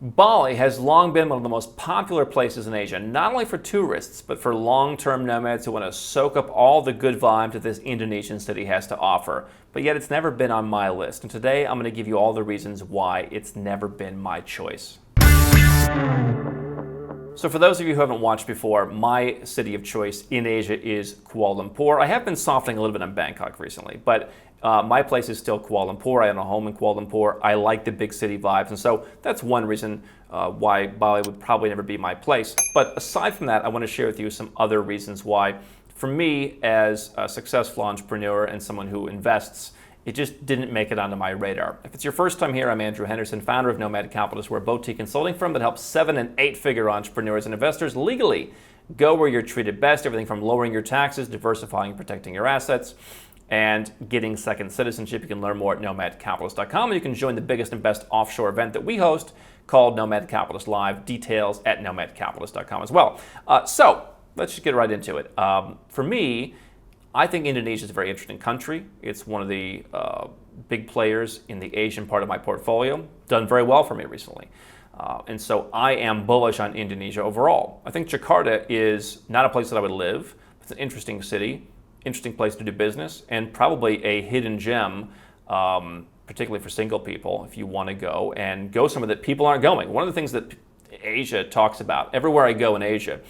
Bali has long been one of the most popular places in Asia, not only for tourists, but for long-term nomads who want to soak up all the good vibes that this Indonesian city has to offer. But yet it's never been on my list. And today I'm going to give you all the reasons why it's never been my choice. So for those of you who haven't watched before, my city of choice in Asia is Kuala Lumpur. I have been softening a little bit on Bangkok recently, but my place is still Kuala Lumpur. I own a home in Kuala Lumpur. I like the big city vibes, and so that's one reason why Bali would probably never be my place. But aside from that, I want to share with you some other reasons why, for me as a successful entrepreneur and someone who invests, it just didn't make it onto my radar. If it's your first time here, I'm Andrew Henderson, founder of Nomad Capitalist. We're a boutique consulting firm that helps 7- and 8-figure entrepreneurs and investors legally go where you're treated best, everything from lowering your taxes, diversifying and protecting your assets, and getting second citizenship. You can learn more at nomadcapitalist.com, and you can join the biggest and best offshore event that we host called Nomad Capitalist Live. Details at nomadcapitalist.com as well. So let's just get right into it. For me, I think Indonesia is a very interesting country. It's one of the big players in the Asian part of my portfolio. Done very well for me recently. And so I am bullish on Indonesia overall. I think Jakarta is not a place that I would live. It's an interesting city, interesting place to do business, and probably a hidden gem, particularly for single people, if you want to go and go somewhere that people aren't going. One of the things that Asia talks about, everywhere I go in Asia,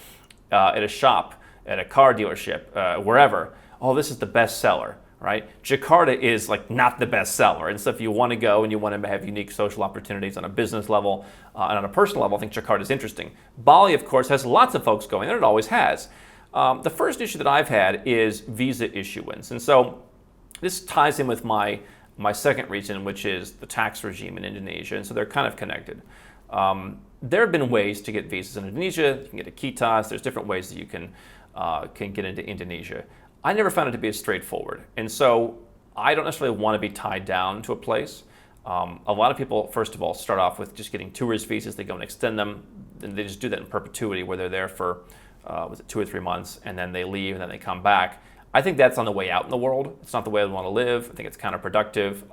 at a shop, at a car dealership, wherever, oh, this is the best seller, right? Jakarta is like not the best seller. And so if you want to go and you want to have unique social opportunities on a business level and on a personal level, I think Jakarta is interesting. Bali, of course, has lots of folks going there. It always has. The first issue that I've had is visa issuance. And so this ties in with my second reason, which is the tax regime in Indonesia. And so they're kind of connected. There have been ways to get visas in Indonesia. You can get a kitas. There's different ways that you can get into Indonesia. I never found it to be as straightforward. And so I don't necessarily want to be tied down to a place. A lot of people, first of all, start off with just getting tourist visas. They go and extend them. And they just do that in perpetuity, where they're there for 2 or 3 months, and then they leave, and then they come back. I think that's on the way out in the world. It's not the way I want to live. I think it's counterproductive.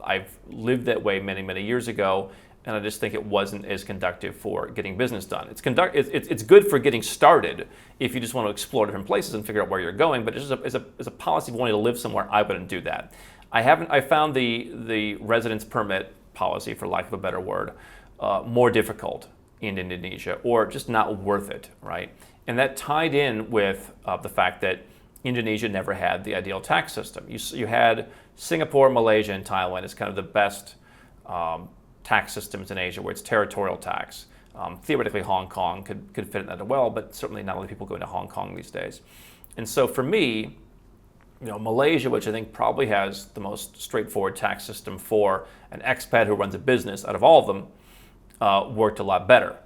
I've lived that way many, many years ago, and I just think it wasn't as conductive for getting business done. It's good for getting started if you just want to explore different places and figure out where you're going, but as a policy of wanting to live somewhere, I wouldn't do that. I found the residence permit policy, for lack of a better word, more difficult in Indonesia, or just not worth it, right? And that tied in with the fact that Indonesia never had the ideal tax system. You had Singapore, Malaysia, and Thailand as kind of the best tax systems in Asia, where it's territorial tax. Theoretically, Hong Kong could fit in that as well, but certainly not a lot of people go into Hong Kong these days. And so for me, Malaysia, which I think probably has the most straightforward tax system for an expat who runs a business out of all of them, worked a lot better.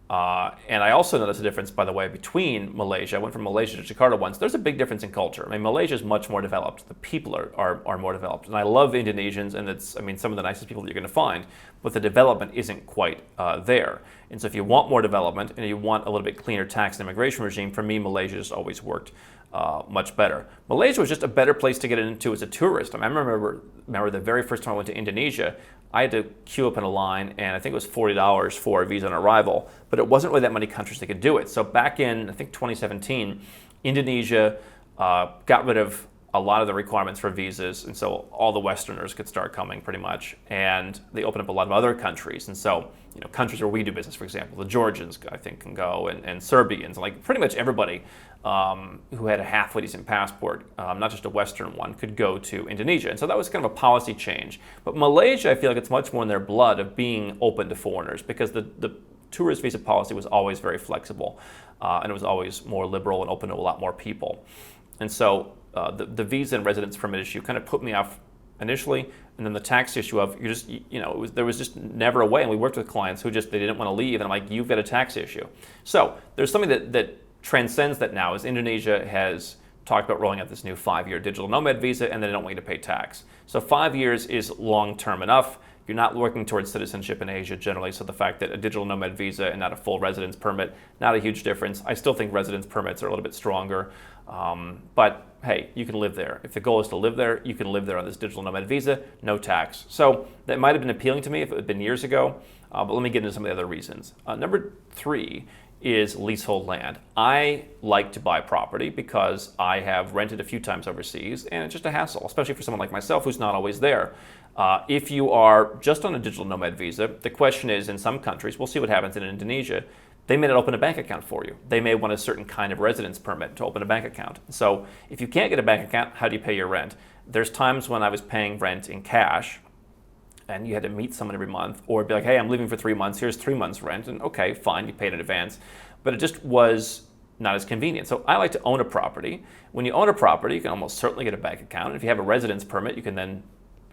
And I also noticed a difference, by the way, between Malaysia. I went from Malaysia to Jakarta once. There's a big difference in culture. I mean, Malaysia is much more developed. The people are more developed. And I love Indonesians, and it's, some of the nicest people that you're going to find. But the development isn't quite there. And so if you want more development and you want a little bit cleaner tax and immigration regime, for me, Malaysia has always worked much better. Malaysia was just a better place to get into as a tourist. I remember the very first time I went to Indonesia, I had to queue up in a line, and I think it was $40 for a visa on arrival, but it wasn't really that many countries that could do it. So back in, I think, 2017, Indonesia got rid of a lot of the requirements for visas, and so all the Westerners could start coming pretty much, and they opened up a lot of other countries. And so, countries where we do business, for example, the Georgians, I think, can go, and Serbians, like pretty much everybody who had a halfway decent passport, not just a Western one, could go to Indonesia. And so that was kind of a policy change. But Malaysia, I feel like it's much more in their blood of being open to foreigners, because the tourist visa policy was always very flexible, and it was always more liberal and open to a lot more people. And so the visa and residence permit issue kind of put me off initially, and then the tax issue of there was just never a way. And we worked with clients who they didn't want to leave, and I'm like, you've got a tax issue. So there's something that transcends that now, is Indonesia has talked about rolling out this new 5-year digital nomad visa, and they don't want you to pay tax. So 5 years is long term enough. You're not working towards citizenship in Asia generally, so the fact that a digital nomad visa and not a full residence permit, not a huge difference. I still think residence permits are a little bit stronger, but hey, you can live there. If the goal is to live there, you can live there on this digital nomad visa, no tax. So that might have been appealing to me if it had been years ago, but let me get into some of the other reasons. Number 3 is leasehold land. I like to buy property because I have rented a few times overseas, and it's just a hassle, especially for someone like myself who's not always there. If you are just on a digital nomad visa, the question is, in some countries, we'll see what happens in Indonesia, they may not open a bank account for you. They may want a certain kind of residence permit to open a bank account. So if you can't get a bank account, how do you pay your rent? There's times when I was paying rent in cash, and you had to meet someone every month, or be like, hey, I'm leaving for 3 months, here's 3 months rent, and okay, fine, you paid in advance. But it just was not as convenient. So I like to own a property. When you own a property, you can almost certainly get a bank account. If you have a residence permit, you can then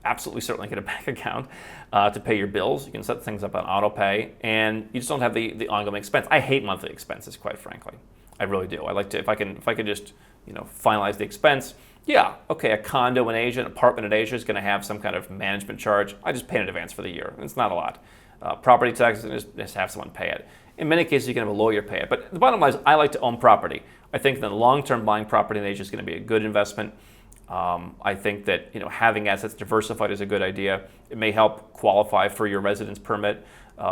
absolutely certainly get a bank account to pay your bills. You can set things up on auto pay, and you just don't have the ongoing expense. I hate monthly expenses, quite frankly. I really do. I like to, if I can just, finalize the expense. Yeah, okay, a condo in Asia, an apartment in Asia is going to have some kind of management charge. I just pay in advance for the year. It's not a lot. Property taxes, just have someone pay it. In many cases, you can have a lawyer pay it. But the bottom line is, I like to own property. I think that long-term buying property in Asia is going to be a good investment. I think that having assets diversified is a good idea. It may help qualify for your residence permit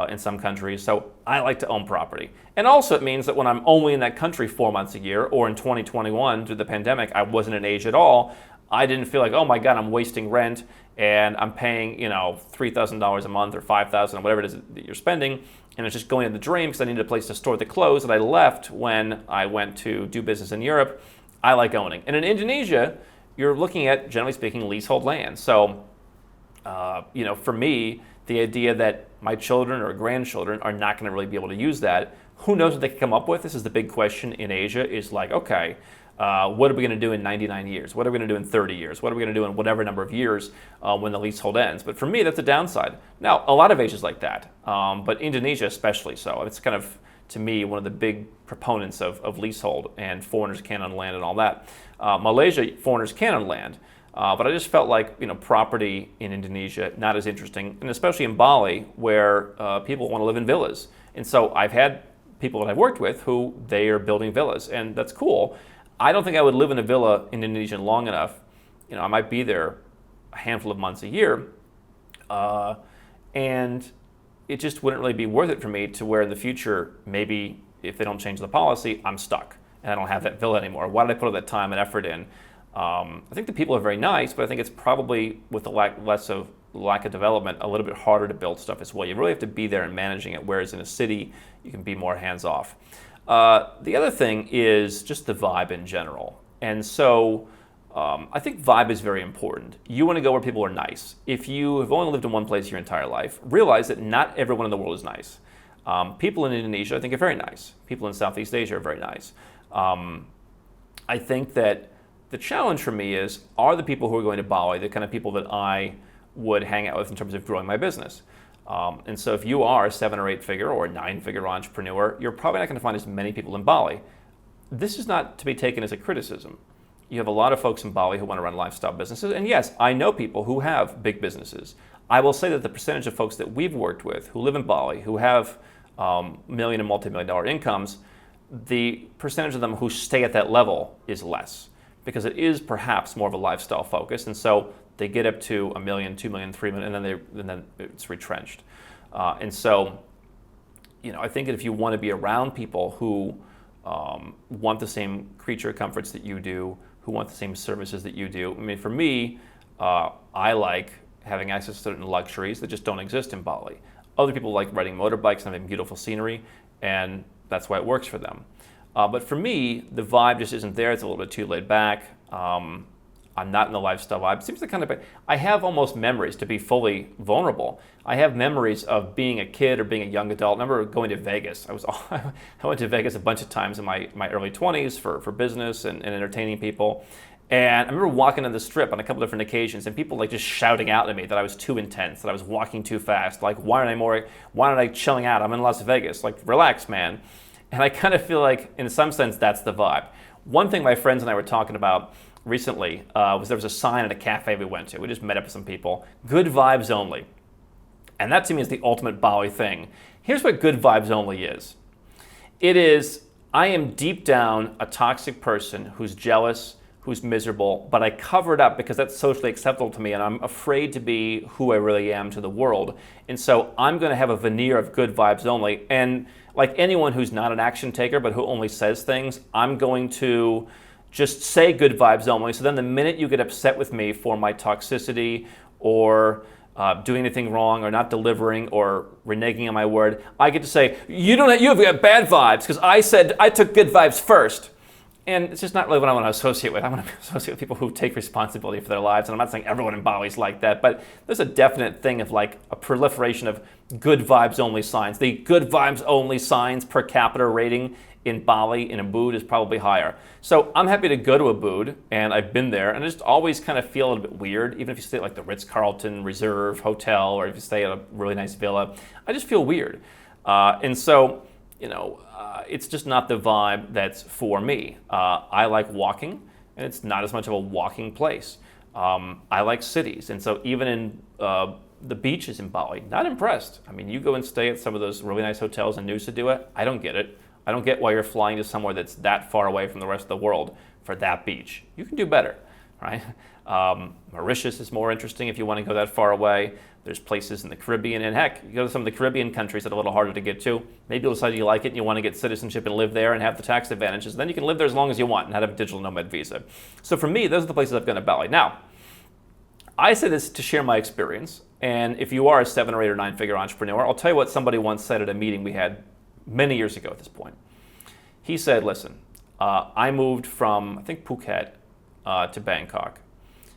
in some countries. So I like to own property. And also it means that when I'm only in that country 4 months a year, or in 2021 through the pandemic, I wasn't in Asia at all, I didn't feel like, oh my God, I'm wasting rent and I'm paying $3,000 a month or $5,000 or whatever it is that you're spending, and it's just going in the drain because I needed a place to store the clothes that I left when I went to do business in Europe. I like owning. And in Indonesia, you're looking at, generally speaking, leasehold land. So, for me, the idea that my children or grandchildren are not going to really be able to use that, who knows what they can come up with? This is the big question in Asia, is like, okay, what are we going to do in 99 years? What are we going to do in 30 years? What are we going to do in whatever number of years when the leasehold ends? But for me, that's a downside. Now, a lot of Asia is like that, but Indonesia especially so. It's kind of, to me, one of the big proponents of leasehold, and foreigners can own land and all that. Malaysia, foreigners can own land, but I just felt like property in Indonesia not as interesting, and especially in Bali, where people want to live in villas. And so I've had people that I've worked with who they are building villas, and that's cool. I don't think I would live in a villa in Indonesia long enough. I might be there a handful of months a year, and it just wouldn't really be worth it for me to where in the future, maybe if they don't change the policy, I'm stuck and I don't have that villa anymore. Why did I put all that time and effort in? I think the people are very nice, but I think it's probably with the lack of development, a little bit harder to build stuff as well. You really have to be there and managing it, whereas in a city, you can be more hands-off. The other thing is just the vibe in general. And so I think vibe is very important. You want to go where people are nice. If you have only lived in one place your entire life, realize that not everyone in the world is nice. People in Indonesia, I think, are very nice. People in Southeast Asia are very nice. I think that the challenge for me is, are the people who are going to Bali the kind of people that I would hang out with in terms of growing my business? And so if you are a 7 or 8 figure or a 9-figure entrepreneur, you're probably not going to find as many people in Bali. This is not to be taken as a criticism. You have a lot of folks in Bali who want to run lifestyle businesses. And yes, I know people who have big businesses. I will say that the percentage of folks that we've worked with who live in Bali, who have million and multi-million-dollar incomes, the percentage of them who stay at that level is less, because it is perhaps more of a lifestyle focus. And so they get up to $1 million, $2 million, $3 million, and then it's retrenched. And so, I think that if you want to be around people who want the same creature comforts that you do, who want the same services that you do. I mean, for me, I like having access to certain luxuries that just don't exist in Bali. Other people like riding motorbikes and having beautiful scenery, and that's why it works for them. But for me, the vibe just isn't there. It's a little bit too laid back. I'm not in the lifestyle vibe. It seems to kind of, I have almost memories, to be fully vulnerable. I have memories of being a kid or being a young adult. I remember going to Vegas. I went to Vegas a bunch of times in my early 20s for business and entertaining people. And I remember walking on the Strip on a couple different occasions, and people just shouting out at me that I was too intense, that I was walking too fast. Like, why aren't I chilling out? I'm in Las Vegas. Like, relax, man. And I kind of feel like, in some sense, that's the vibe. One thing my friends and I were talking about recently was there was a sign at a cafe we went to. We just met up with some people. Good vibes only. And that to me is the ultimate Bali thing. Here's what good vibes only is. It is, I am deep down a toxic person who's jealous, who's miserable, but I cover it up because that's socially acceptable to me and I'm afraid to be who I really am to the world. And so I'm going to have a veneer of good vibes only. And like anyone who's not an action taker but who only says things, I'm going to just say good vibes only. So then the minute you get upset with me for my toxicity or doing anything wrong or not delivering or reneging on my word, I get to say, you have got bad vibes because I said I took good vibes first. And it's just not really what I want to associate with. I want to associate with people who take responsibility for their lives. And I'm not saying everyone in Bali is like that, but there's a definite thing of like a proliferation of good vibes only signs. The good vibes only signs per capita rating in Bali, in Ubud, is probably higher. So I'm happy to go to Ubud, and I've been there, and I just always kind of feel a little bit weird, even if you stay at like the Ritz-Carlton Reserve Hotel, or if you stay at a really nice villa, I just feel weird. And so, it's just not the vibe that's for me. I like walking, and it's not as much of a walking place. I like cities, and so even in the beaches in Bali, not impressed. I mean, you go and stay at some of those really nice hotels in Nusa Dua, I don't get it. I don't get why you're flying to somewhere that's that far away from the rest of the world for that beach. You can do better, right? Mauritius is more interesting if you want to go that far away. There's places in the Caribbean, and heck, you go to some of the Caribbean countries that are a little harder to get to. Maybe you'll decide you like it and you want to get citizenship and live there and have the tax advantages. Then you can live there as long as you want and have a digital nomad visa. So for me, those are the places I've gone to Bali. Now, I say this to share my experience, and if you are a 7 or 8 or 9 figure entrepreneur, I'll tell you what somebody once said at a meeting we had many years ago at this point. He said, listen, I moved from, I think, Phuket to Bangkok.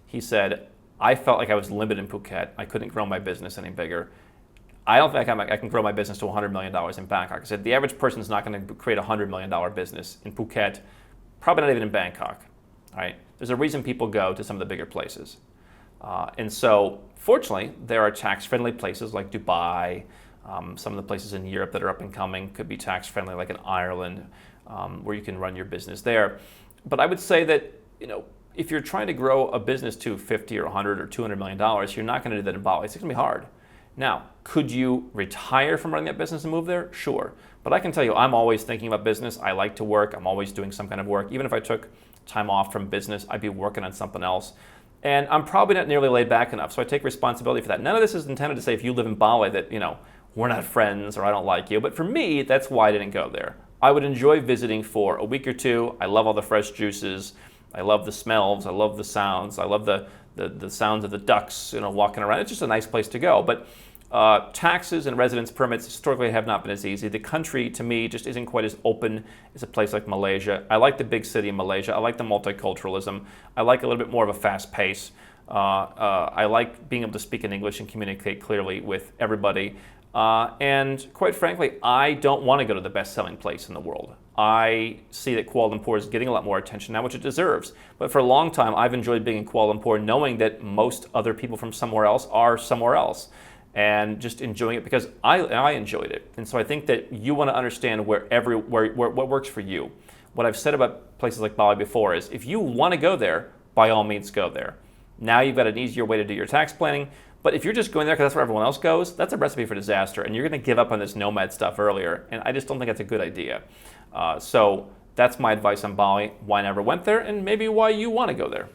He said, I felt like I was limited in Phuket. I couldn't grow my business any bigger. I don't think I can grow my business to $100 million in Bangkok. I said, the average person is not going to create a $100 million business in Phuket, probably not even in Bangkok. Right? There's a reason people go to some of the bigger places. And so, fortunately, there are tax-friendly places like Dubai. Some of the places in Europe that are up and coming could be tax-friendly, like in Ireland, where you can run your business there. But I would say that, if you're trying to grow a business to 50 or 100 or $200 million, you're not going to do that in Bali. It's going to be hard. Now, could you retire from running that business and move there? Sure. But I can tell you, I'm always thinking about business. I like to work. I'm always doing some kind of work. Even if I took time off from business, I'd be working on something else. And I'm probably not nearly laid back enough, so I take responsibility for that. None of this is intended to say if you live in Bali that, we're not friends or I don't like you. But for me, that's why I didn't go there. I would enjoy visiting for a week or two. I love all the fresh juices. I love the smells. I love the sounds. I love the sounds of the ducks, walking around. It's just a nice place to go. But taxes and residence permits historically have not been as easy. The country, to me, just isn't quite as open as a place like Malaysia. I like the big city in Malaysia. I like the multiculturalism. I like a little bit more of a fast pace. I like being able to speak in English and communicate clearly with everybody. And quite frankly, I don't want to go to the best-selling place in the world. I see that Kuala Lumpur is getting a lot more attention now, which it deserves. But for a long time, I've enjoyed being in Kuala Lumpur, knowing that most other people from somewhere else are somewhere else, and just enjoying it because I enjoyed it. And so I think that you want to understand what works for you. What I've said about places like Bali before is, if you want to go there, by all means go there. Now you've got an easier way to do your tax planning. But if you're just going there because that's where everyone else goes, that's a recipe for disaster, and you're going to give up on this nomad stuff earlier, and I just don't think that's a good idea. So that's my advice on Bali, why I never went there, and maybe why you want to go there.